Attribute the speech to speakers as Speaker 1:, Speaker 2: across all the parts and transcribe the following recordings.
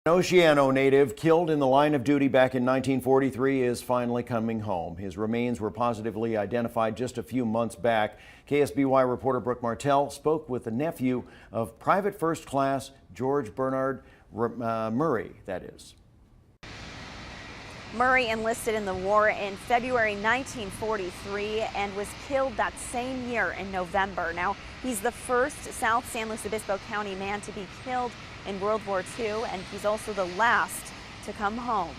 Speaker 1: An Oceano native killed in the line of duty back in 1943 is finally coming home. His remains were positively identified just a few months back. KSBY reporter Brooke Martell spoke with the nephew of Private First Class George Bernard Murray, that is.
Speaker 2: Murray enlisted in the war in February 1943 and was killed that same year in November. Now, he's the first South San Luis Obispo County man to be killed in World War II, and he's also the last to come home.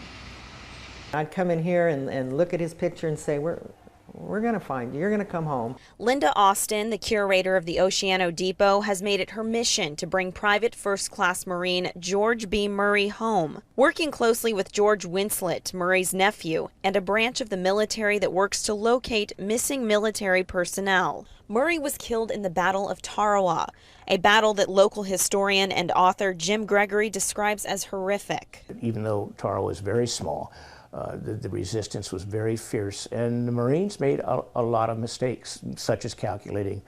Speaker 3: I'd come in here and look at his picture and say, we're going to find you. You're going to come home.
Speaker 2: Linda Austin, the curator of the Oceano Depot, has made it her mission to bring Private First Class Marine George B. Murray home. Working closely with George Winslet, Murray's nephew, and a branch of the military that works to locate missing military personnel. Murray was killed in the Battle of Tarawa, a battle that local historian and author Jim Gregory describes as horrific.
Speaker 4: Even though Tarawa is very small, the resistance was very fierce, and the Marines made a lot of mistakes, such as calculating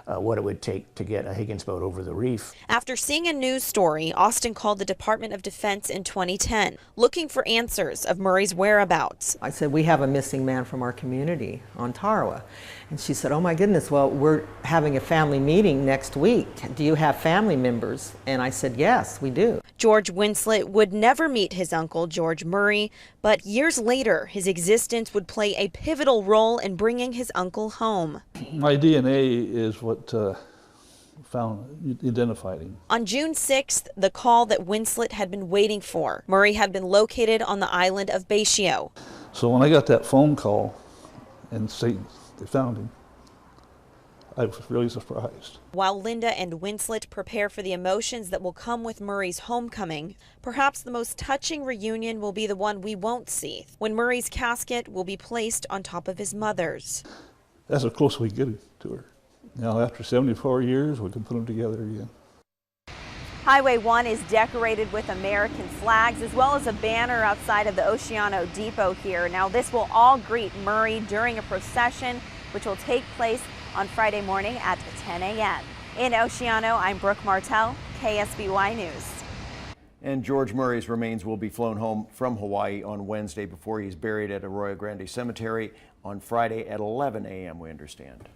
Speaker 4: what it would take to get a Higgins boat over the reef.
Speaker 2: After seeing a news story, Austin called the Department of Defense in 2010, looking for answers of Murray's whereabouts.
Speaker 3: I said, we have a missing man from our community on Tarawa. And she said, oh my goodness, well, we're having a family meeting next week. Do you have family members? And I said, yes, we do.
Speaker 2: George Winslet would never meet his uncle, George Murray, but years later, his existence would play a pivotal role in bringing his uncle home.
Speaker 5: My DNA is what identified him.
Speaker 2: On June 6th, the call that Winslet had been waiting for. Murray had been located on the island of Oceano.
Speaker 5: So when I got that phone call and they found him, I was really surprised.
Speaker 2: While Linda and Winslet prepare for the emotions that will come with Murray's homecoming, perhaps the most touching reunion will be the one we won't see, when Murray's casket will be placed on top of his mother's.
Speaker 5: That's as close as we get to her. Now, after 74 years, we can put them together again.
Speaker 2: Highway 1 is decorated with American flags, as well as a banner outside of the Oceano Depot here. Now, this will all greet Murray during a procession, which will take place on Friday morning at 10 a.m. In Oceano, I'm Brooke Martell, KSBY News.
Speaker 1: And George Murray's remains will be flown home from Hawaii on Wednesday before he's buried at Arroyo Grande Cemetery on Friday at 11 a.m., we understand.